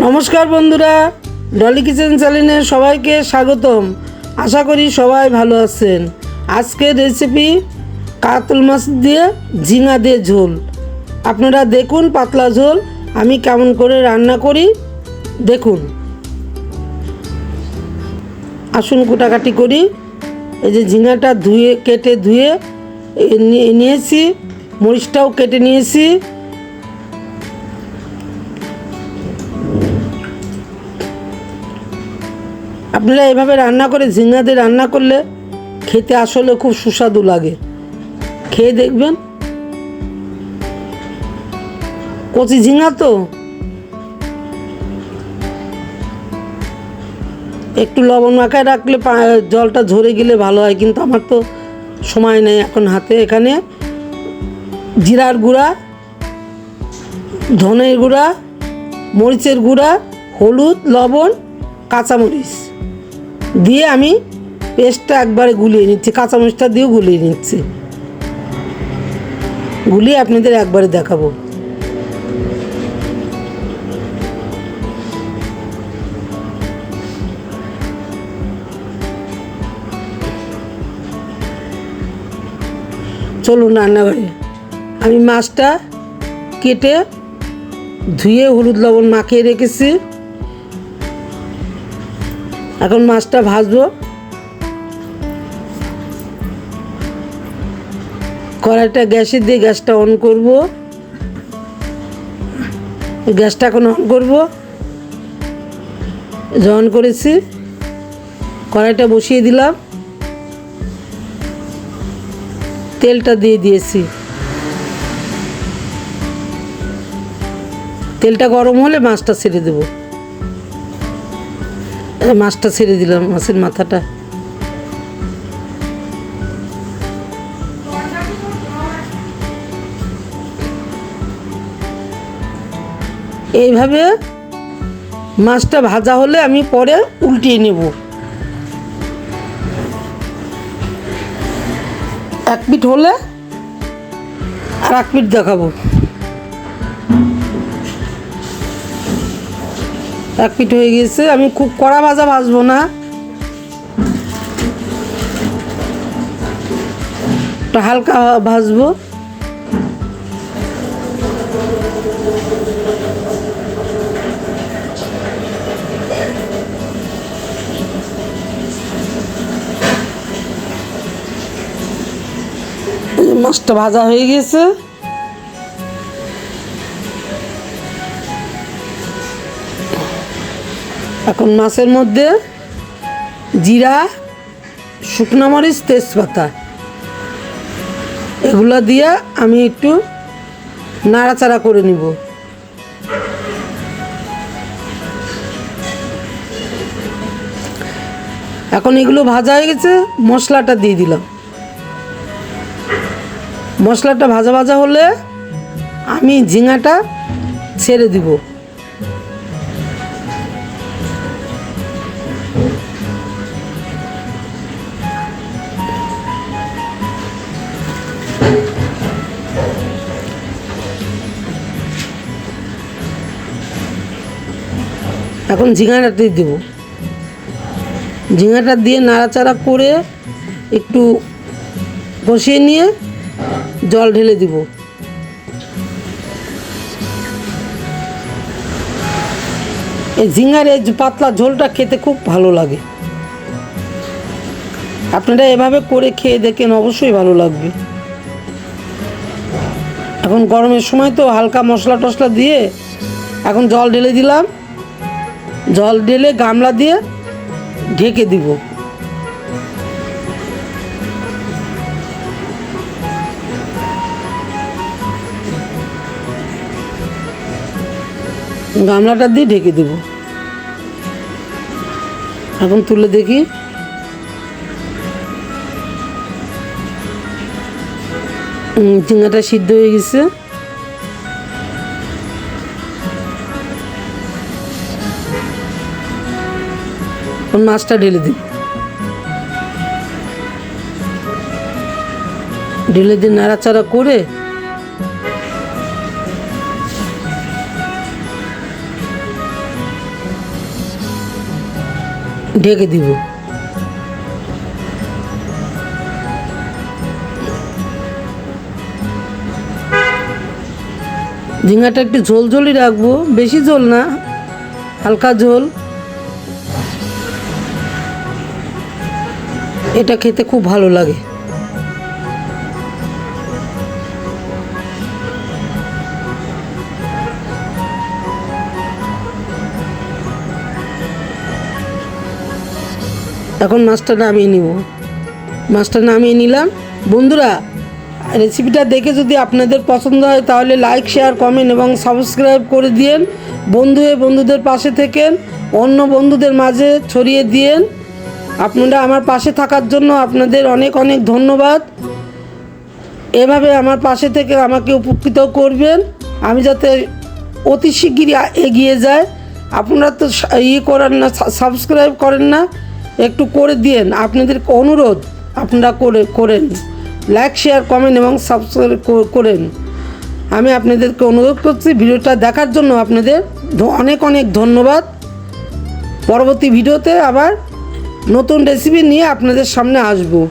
নমস্কার বন্ধুরা, ডলি কিচেন চ্যানেলে সবাইকে স্বাগতম। আশা করি সবাই ভালো আছেন। আজকের রেসিপি কাতল মাছ দিয়ে ঝিঙা দিয়ে ঝোল। আপনারা দেখুন পাতলা ঝোল আমি কেমন করে রান্না করি, দেখুন। আসুন কুটাকাটি করি। এই যে ঝিঙাটা কেটে ধুয়ে নিয়েছি, মরিচটাও কেটে নিয়েছি। আপনারা এভাবে রান্না করে ঝিঙা দিয়ে রান্না করলে খেতে আসলে খুব সুস্বাদু লাগে, খেয়ে দেখবেন। কচি ঝিঙা তো একটু লবণ মাখায় রাখলে জলটা ঝরে গেলে ভালো হয়, কিন্তু আমার তো সময় নেই এখন হাতে। এখানে জিরার গুঁড়া, ধনের গুঁড়া, মরিচের গুঁড়া, হলুদ, লবণ, কাঁচামরিচ দিয়ে আমি পেস্টটা একবারে গুলিয়ে নিচ্ছি। কাঁচামরিচটা দিয়েও গুলিয়ে নিচ্ছি, গুলিয়ে আপনাদের একবারে দেখাবো। চলুন রান্নাঘরে। আমি মাছটা কেটে ধুয়ে হলুদ লবণ মাখিয়ে রেখেছি। এখন মাছটা ভাজবো। কড়াইটা গ্যাসে দিয়ে গ্যাসটা অন করব। গ্যাসটা এখন অন করব। অন করেছি, কড়াইটা বসিয়ে দিলাম, তেলটা দিয়ে দিয়েছি। তেলটা গরম হলে মাছটা ছেড়ে দেবো। মাছটা ছেড়ে দিলাম, মাছের মাথাটা। এইভাবে মাছটা ভাজা হলে আমি পরে উল্টিয়ে নেব। এক পিঠ হলে আর এক পিঠ দেখাবো। এক পিঠ হয়ে গেছে। আমি খুব কড়া ভাজা ভাজবো না, একটু হালকা ভাজবো। মাছটা ভাজা হয়ে গেছে। এখন মাছের মধ্যে জিরা, শুকনো মরিচ, তেজপাতা এগুলো দিয়ে আমি একটু নাড়াচাড়া করে নিব। এখন এগুলো ভাজা হয়ে গেছে, মশলাটা দিয়ে দিলাম। মশলাটা ভাজা ভাজা হলে আমি ঝিঙাটা ছেড়ে দিব। এখন ঝিঙাটা দিয়ে দেব। ঝিঙাটা দিয়ে নাড়াচাড়া করে একটু কষিয়ে নিয়ে জল ঢেলে দিব। এই ঝিঙার এই পাতলা ঝোলটা খেতে খুব ভালো লাগে। আপনারা এভাবে করে খেয়ে দেখেন, অবশ্যই ভালো লাগবে। এখন গরমের সময় তো হালকা মশলা টশলা দিয়ে এখন জল ঢেলে দিলাম। জল ঢেলে গামলা দিয়ে ঢেকে দিব। গামলাটা দিয়ে ঢেকে দেব। এখন তুলে দেখি। ঝিঙাটা সিদ্ধ হয়ে গেছে। মাছটা ঢেলে দিই। ঢেলে দিয়ে নাড়াচাড়া করে ঢেকে দিব। ঝিঙাটা একটু ঝোল ঝোলই রাখবো, বেশি ঝোল না, হালকা ঝোল। এটা খেতে খুব ভালো লাগে। এখন মাছটা নামিয়ে নিব। মাছটা নামিয়ে নিলাম। বন্ধুরা, রেসিপিটা দেখে যদি আপনাদের পছন্দ হয় তাহলে লাইক, শেয়ার, কমেন্ট এবং সাবস্ক্রাইব করে দিয়েন। বন্ধুদের পাশে থেকেন, অন্য বন্ধুদের মাঝে ছড়িয়ে দিয়েন। আপনারা আমার পাশে থাকার জন্য আপনাদের অনেক অনেক ধন্যবাদ। এভাবে আমার পাশে থেকে আমাকে উপকৃত করবেন, আমি যাতে অতি শিগগিরই এগিয়ে যায়। আপনারা তো করেন না, সাবস্ক্রাইব করেন না, একটু করে দিয়েন। আপনাদের অনুরোধ আপনারা করেন, লাইক, শেয়ার, কমেন্ট এবং সাবস্ক্রাইব করেন। আমি আপনাদেরকে অনুরোধ করছি। ভিডিওটা দেখার জন্য আপনাদের অনেক অনেক ধন্যবাদ। পরবর্তী ভিডিওতে আবার নতুন রেসিপি নিয়ে আপনাদের সামনে আসবো।